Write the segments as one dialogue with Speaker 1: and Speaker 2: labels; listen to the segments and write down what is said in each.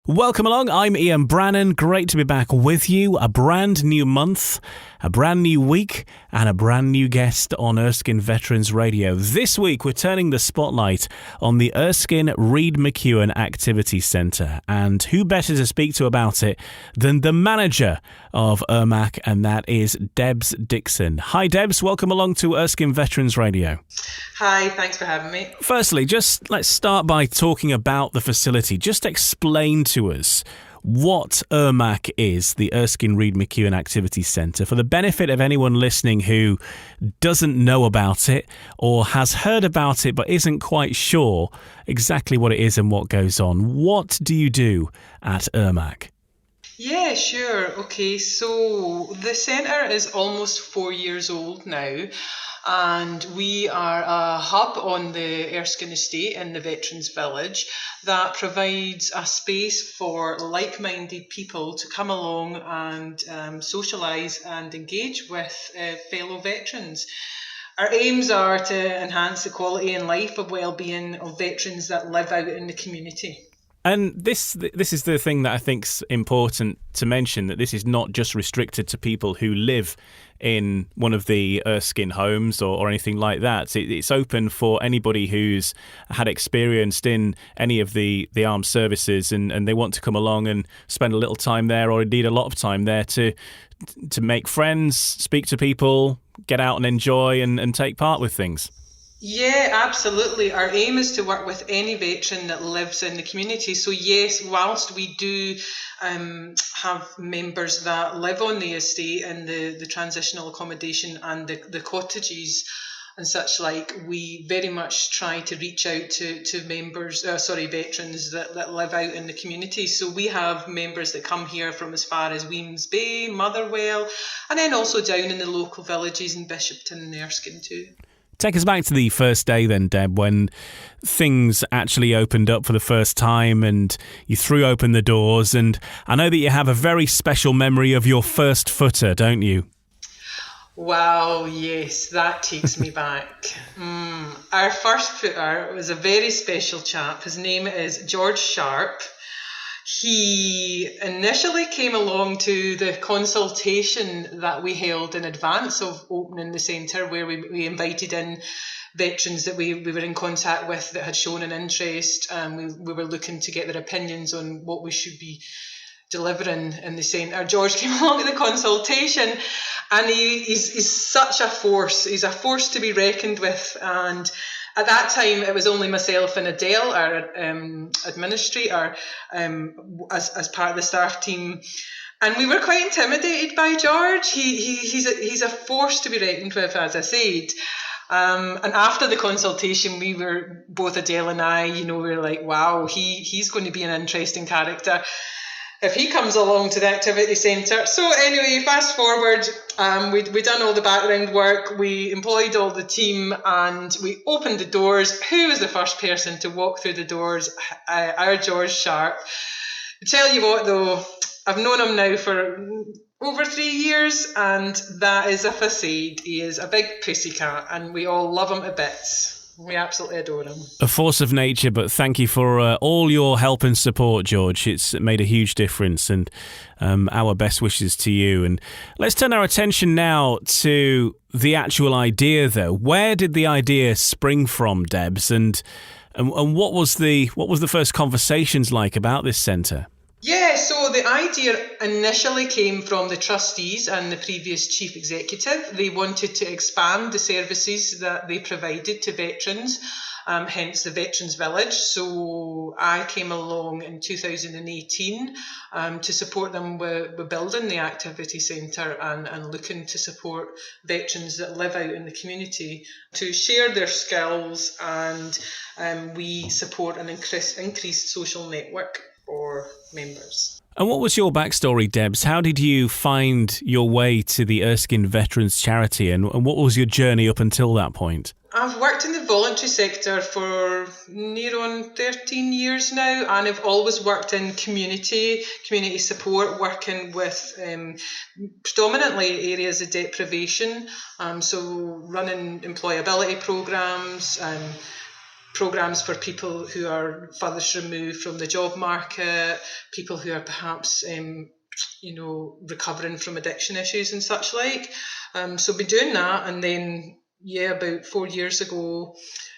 Speaker 1: Welcome along, I'm Ian Brannan. Great to be back with you. A brand new month, a brand new week, and a brand new guest on Erskine Veterans Radio. This week, we're turning the spotlight on the Erskine Reid Macewen Activity Centre. And who better to speak to about it than the manager of ERMAC, and that is Debs Dickson. Hi, Debs. Welcome along to Erskine Veterans Radio.
Speaker 2: Hi, thanks for having me.
Speaker 1: Firstly, just let's start by talking about the facility. Just explain to us what ERMAC is, the Erskine Reid Macewen Activity Centre, for the benefit of anyone listening who doesn't know about it or has heard about it but isn't quite sure exactly what it is and what goes on. What do you do at ERMAC?
Speaker 2: Yeah, sure. Okay, so the centre is almost 4 years old now, and we are a hub on the Erskine estate in the Veterans Village that provides a space for like-minded people to come along and socialise and engage with fellow veterans. Our aims are to enhance the quality and life of well-being of veterans that live out in the community.
Speaker 1: And this is the thing that I think's important to mention, that this is not just restricted to people who live in one of the Erskine homes or anything like that. It's open for anybody who's had experience in any of the armed services and they want to come along and spend a little time there, or indeed a lot of time there, to make friends, speak to people, get out and enjoy and take part with things.
Speaker 2: Yeah, absolutely. Our aim is to work with any veteran that lives in the community. So yes, whilst we do have members that live on the estate and the transitional accommodation and the cottages and such like, we very much try to reach out to veterans that live out in the community. So we have members that come here from as far as Weems Bay, Motherwell, and then also down in the local villages in Bishopton and Erskine too.
Speaker 1: Take us back to the first day then, Deb, when things actually opened up for the first time and you threw open the doors. And I know that you have a very special memory of your first footer, don't you?
Speaker 2: Wow, yes, that takes me back. Our first footer was a very special chap. His name is George Sharp. He initially came along to the consultation that we held in advance of opening the centre, where we invited in veterans that we were in contact with that had shown an interest. We were looking to get their opinions on what we should be delivering in the centre. George came along to the consultation, and he's such a force. He's a force to be reckoned with. And at that time, it was only myself and Adele, our administrator, as part of the staff team. And we were quite intimidated by George. He's a force to be reckoned with, as I said. And after the consultation, we were, both Adele and I, we were like, wow, he's going to be an interesting character if he comes along to the activity centre. So anyway, fast forward, we done all the background work, we employed all the team, and we opened the doors. Who was the first person to walk through the doors? Our George Sharp. I tell you what though, I've known him now for over 3 years, and that is a facade. He is a big pussycat, and we all love him to bits. We absolutely adore him.
Speaker 1: A force of nature, but thank you for all your help and support, George. It's made a huge difference, and our best wishes to you. And let's turn our attention now to the actual idea, though. Where did the idea spring from, Debs? And what was the first conversations like about this centre?
Speaker 2: Yeah, so the idea initially came from the trustees and the previous chief executive. They wanted to expand the services that they provided to veterans, hence the Veterans Village. So I came along in 2018 to support them with building the activity centre and looking to support veterans that live out in the community to share their skills, and we support an increased social network for members.
Speaker 1: And what was your backstory, Debs? How did you find your way to the Erskine Veterans charity, and what was your journey up until that point?
Speaker 2: I've worked in the voluntary sector for near on 13 years now, and I've always worked in community support, working with predominantly areas of deprivation, so running employability programmes, programmes for people who are furthest removed from the job market, people who are perhaps recovering from addiction issues and such like. So been doing that, and then about 4 years ago,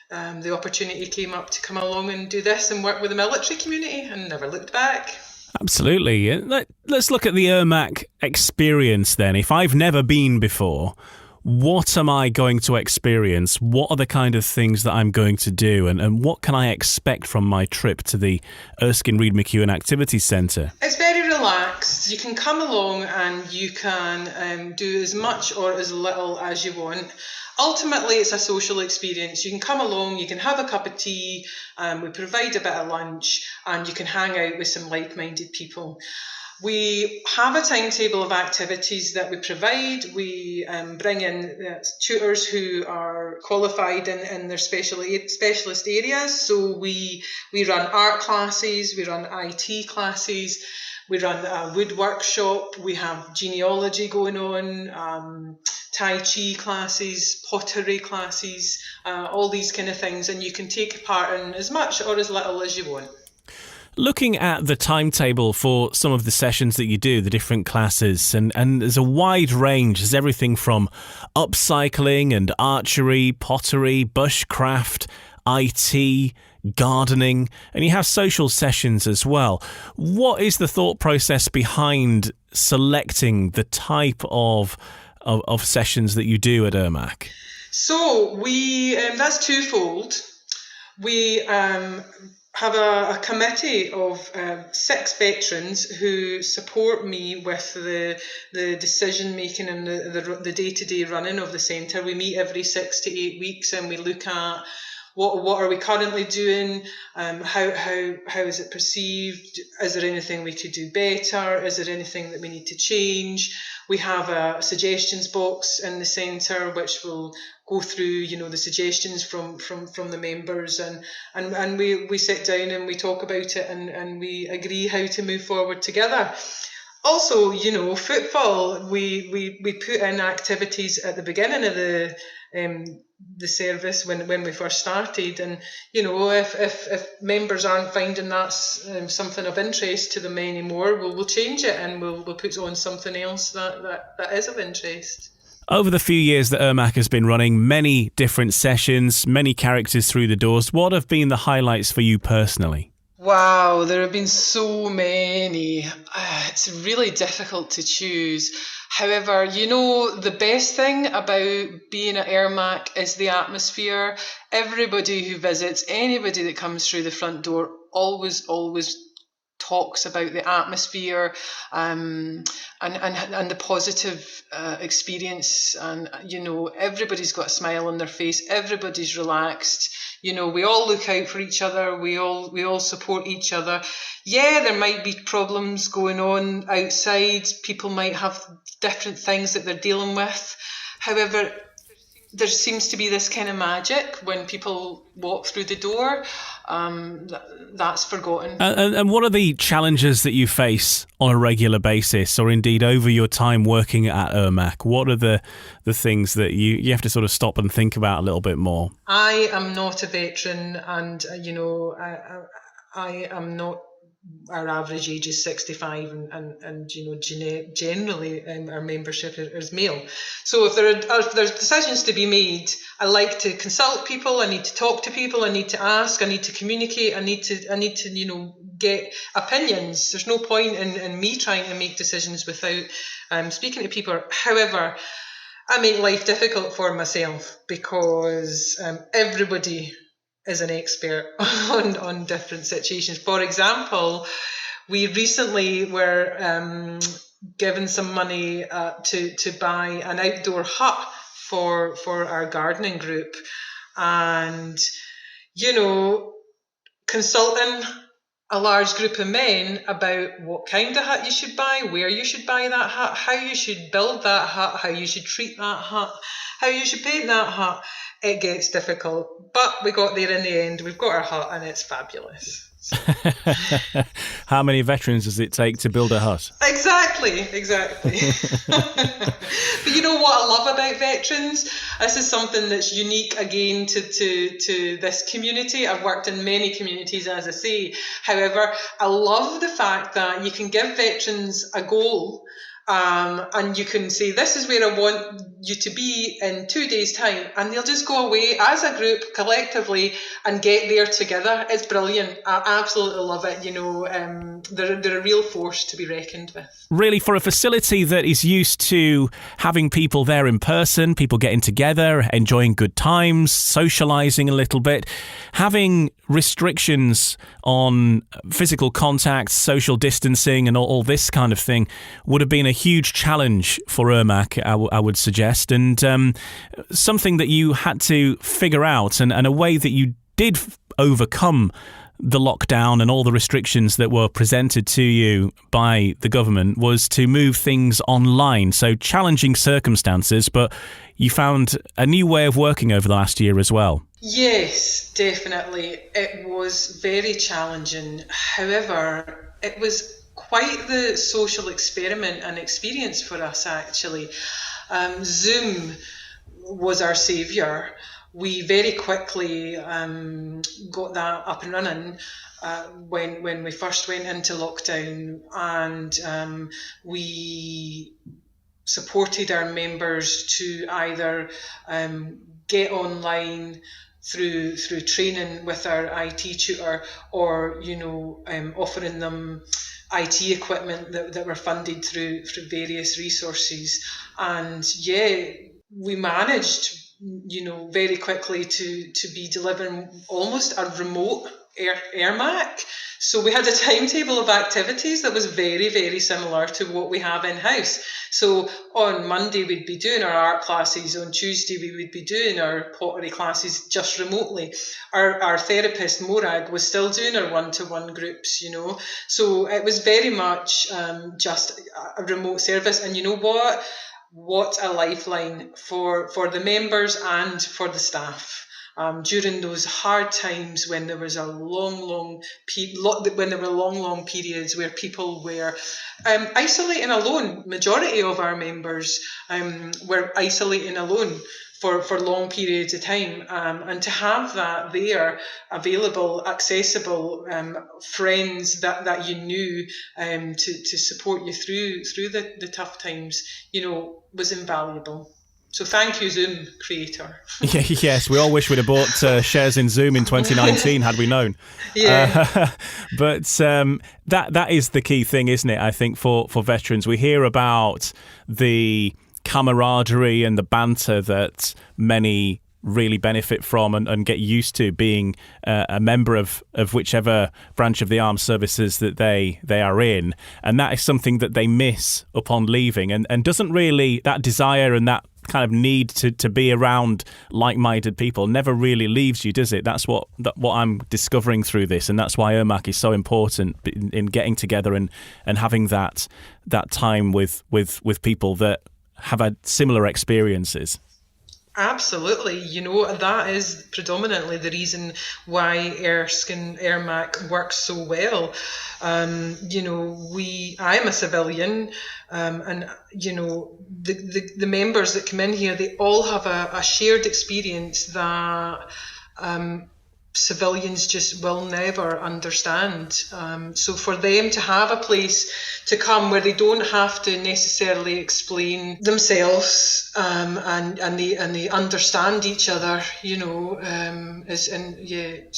Speaker 2: the opportunity came up to come along and do this and work with the military community, and never looked back.
Speaker 1: Absolutely. Let's look at the ERMAC experience then. If I've never been before, what am I going to experience? What are the kind of things that I'm going to do? And what can I expect from my trip to the Erskine Reid Macewen Activity Centre?
Speaker 2: It's very relaxed. You can come along and you can do as much or as little as you want. Ultimately, it's a social experience. You can come along, you can have a cup of tea, we provide a bit of lunch, and you can hang out with some like-minded people. We have a timetable of activities that we provide. We bring in tutors who are qualified in their specialist areas. So we run art classes, we run IT classes, we run a wood workshop, we have genealogy going on, Tai Chi classes, pottery classes, all these kind of things, and you can take part in as much or as little as you want.
Speaker 1: Looking at the timetable for some of the sessions that you do, the different classes, and there's a wide range. There's everything from upcycling and archery, pottery, bushcraft, IT, gardening, and you have social sessions as well. What is the thought process behind selecting the type of sessions that you do at ERMAC?
Speaker 2: So that's twofold. We have a committee of 6 veterans who support me with the decision making and the day-to-day running of the centre. We meet every 6 to 8 weeks and we look at what are we currently doing, how is it perceived, is there anything we could do better, is there anything that we need to change. We have a suggestions box in the centre which will go through, the suggestions from the members, and we sit down and we talk about it and we agree how to move forward together. Also, football, we put in activities at the beginning of the service when we first started, and if members aren't finding that's something of interest to them anymore, we'll change it and we'll put on something else that is of interest.
Speaker 1: Over the few years that ERMAC has been running, many different sessions, many characters through the doors. What have been the highlights for you personally?
Speaker 2: Wow, there have been so many. It's really difficult to choose. However, the best thing about being at ERMAC is the atmosphere. Everybody who visits, anybody that comes through the front door, always talks about the atmosphere and the positive experience, and everybody's got a smile on their face, everybody's relaxed. We all look out for each other, we all support each other. Yeah, there might be problems going on outside, people might have different things that they're dealing with. However, there seems to be this kind of magic when people walk through the door. That's forgotten.
Speaker 1: And what are the challenges that you face on a regular basis, or indeed over your time working at ERMAC? What are the things that you have to sort of stop and think about a little bit more?
Speaker 2: I am not a veteran, and I am not. Our average age is 65, and generally our membership is male. So if there's decisions to be made, I like to consult people. I need to talk to people. I need to ask. I need to communicate. I need to get opinions. There's no point in me trying to make decisions without speaking to people. However, I make life difficult for myself because everybody is an expert on different situations. For example, we recently were given some money to buy an outdoor hut for our gardening group, and consulting a large group of men about what kind of hut you should buy, where you should buy that hut, how you should build that hut, how you should treat that hut, how you should paint that hut. It gets difficult, but we got there in the end. We've got our hut and it's fabulous.
Speaker 1: How many veterans does it take to build a hut?
Speaker 2: Exactly. Exactly. But you know what I love about veterans? This is something that's unique again to this community. I've worked in many communities, as I say. However, I love the fact that you can give veterans a goal, and you can say, this is where I want you to be in 2 days' time, and they'll just go away as a group collectively and get there together. It's brilliant. I absolutely love it. You know, they're a real force to be reckoned with.
Speaker 1: Really, for a facility that is used to having people there in person, people getting together, enjoying good times, socialising a little bit, having restrictions on physical contact, social distancing and all this kind of thing would have been a huge challenge for ERMAC, I would suggest, and something that you had to figure out, and a way that you did overcome the lockdown and all the restrictions that were presented to you by the government was to move things online. So challenging circumstances, but you found a new way of working over the last year as well.
Speaker 2: Yes, definitely. It was very challenging. However, it was quite the social experiment and experience for us, actually. Zoom was our saviour. We very quickly got that up and running when we first went into lockdown, and we supported our members to either get online through training with our IT tutor, or offering them IT equipment that were funded through various resources. And yeah, we managed very quickly to be delivering almost a remote ERMAC. So we had a timetable of activities that was very, very similar to what we have in-house. So on Monday we'd be doing our art classes, on Tuesday we would be doing our pottery classes just remotely. Our therapist Morag was still doing our one-to-one groups, So it was very much just a remote service. And you know what a lifeline for the members and for the staff during those hard times when there was long periods where people were isolating alone. Majority of our members were isolating alone for long periods of time, and to have that there available, accessible, friends that you knew to support you through the tough times, was invaluable. So thank you, Zoom creator.
Speaker 1: Yes, we all wish we'd have bought shares in Zoom in 2019 had we known.
Speaker 2: Yeah.
Speaker 1: But that is the key thing, isn't it? I think for veterans, we hear about the camaraderie and the banter that many really benefit from and get used to being a member of whichever branch of the armed services that they are in. And that is something that they miss upon leaving, and doesn't really, that desire and that kind of need to be around like-minded people never really leaves you, does it? That's what I'm discovering through this, and that's why ERMAC is so important in getting together and having that time with people that have had similar experiences.
Speaker 2: Absolutely. That is predominantly the reason why Erskine ERMAC works so well. I'm a civilian, and the members that come in here, they all have a shared experience that civilians just will never understand. So for them to have a place to come where they don't have to necessarily explain themselves, and they understand each other, it's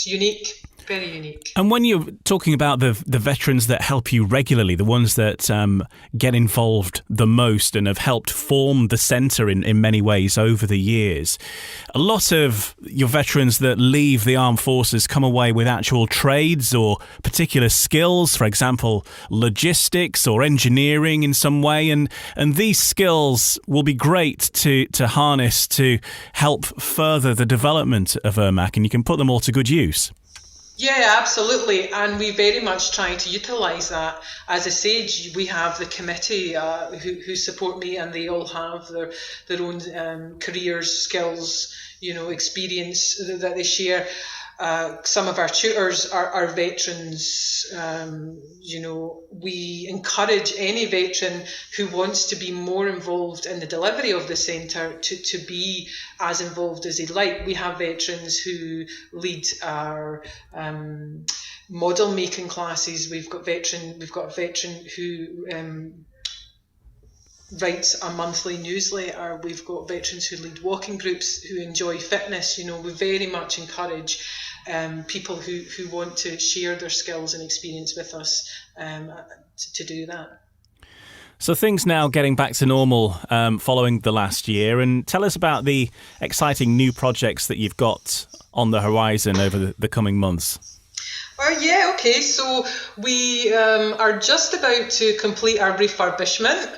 Speaker 2: unique. Very unique.
Speaker 1: And when you're talking about the veterans that help you regularly, the ones that get involved the most and have helped form the centre in many ways over the years, a lot of your veterans that leave the armed forces come away with actual trades or particular skills, for example, logistics or engineering in some way. And these skills will be great to harness to help further the development of ERMAC, and you can put them all to good use.
Speaker 2: Yeah, absolutely. And we very much try to utilise that. As I said, we have the committee who support me, and they all have their own careers, skills, experience that they share. Some of our tutors are veterans. We encourage any veteran who wants to be more involved in the delivery of the centre to be as involved as they'd like. We have veterans who lead our model making classes. We've got a veteran who writes a monthly newsletter. We've got veterans who lead walking groups, who enjoy fitness. We very much encourage people who want to share their skills and experience with us to do that.
Speaker 1: So things now getting back to normal following the last year, and tell us about the exciting new projects that you've got on the horizon over the coming months.
Speaker 2: Yeah, okay. So we are just about to complete our refurbishment.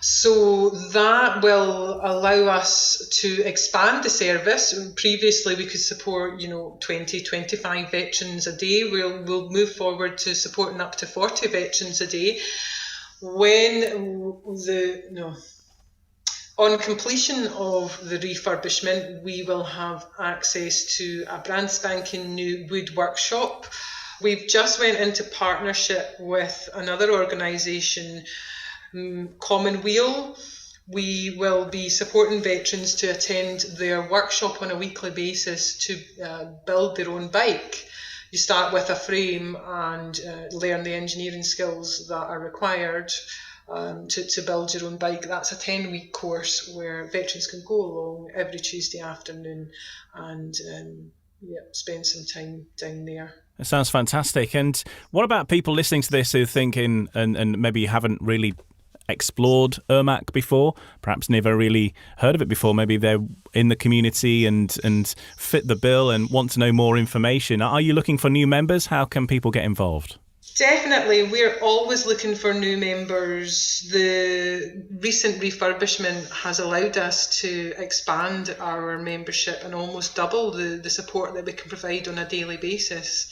Speaker 2: So that will allow us to expand the service. Previously, we could support, 20, 25 veterans a day. We'll move forward to supporting up to 40 veterans a day. On completion of the refurbishment, we will have access to a brand spanking new wood workshop. We've just went into partnership with another organisation, Commonweal. We will be supporting veterans to attend their workshop on a weekly basis to build their own bike. You start with a frame and learn the engineering skills that are required to build your own bike. That's a 10-week course where veterans can go along every Tuesday afternoon and spend some time down there.
Speaker 1: It sounds fantastic. And what about people listening to this who think and maybe haven't really explored ERMAC before, perhaps never really heard of it before? Maybe they're in the community and fit the bill and want to know more information. Are you looking for new members? How can people get involved?
Speaker 2: Definitely. We're always looking for new members. The recent refurbishment has allowed us to expand our membership and almost double the support that we can provide on a daily basis.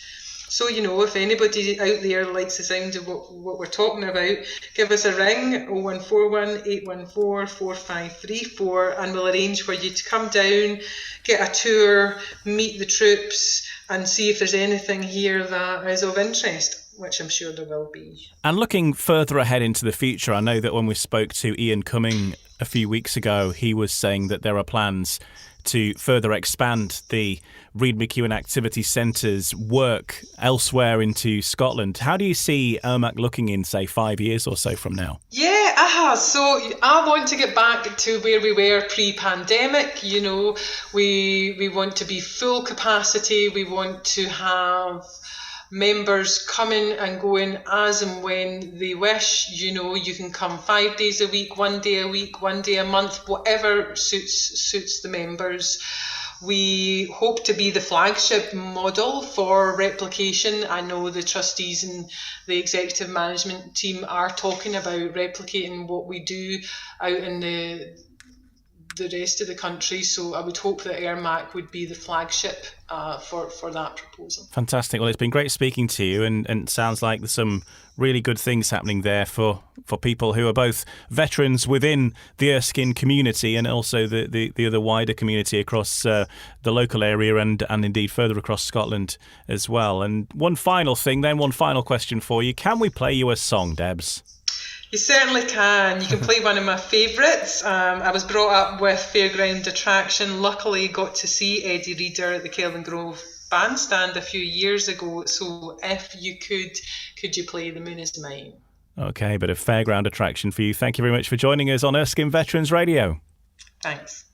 Speaker 2: So, if anybody out there likes the sound of what we're talking about, give us a ring, 0141 814 4534, and we'll arrange for you to come down, get a tour, meet the troops, and see if there's anything here that is of interest, which I'm sure there will be. And
Speaker 1: looking further ahead into the future, I know that when we spoke to Ian Cumming a few weeks ago, he was saying that there are plans to further expand the Reid Macewen Activity Centre's work elsewhere into Scotland. How do you see ERMAC looking in, say, 5 years or so from now?
Speaker 2: Yeah, so I want to get back to where we were pre-pandemic. We want to be full capacity. We want to have members coming and going as and when they wish. You can come 5 days a week, 1 day a week, 1 day a month, whatever suits the members. We hope to be the flagship model for replication. I know the trustees and the executive management team are talking about replicating what we do out in the rest of the country. So I would hope that ERMAC would be the flagship for that proposal.
Speaker 1: Fantastic. Well, it's been great speaking to you, and it sounds like there's some really good things happening there for people who are both veterans within the Erskine community and also the other wider community across the local area and indeed further across Scotland as well. And one final question for you. Can we play you a song, Debs?
Speaker 2: You certainly can. You can play one of my favourites. I was brought up with Fairground Attraction. Luckily got to see Eddie Reader at the Kelvin Grove Bandstand a few years ago. So if you could you play The Moon Is Mine? Okay,
Speaker 1: bit of Fairground Attraction for you. Thank you very much for joining us on Erskine Veterans Radio.
Speaker 2: Thanks.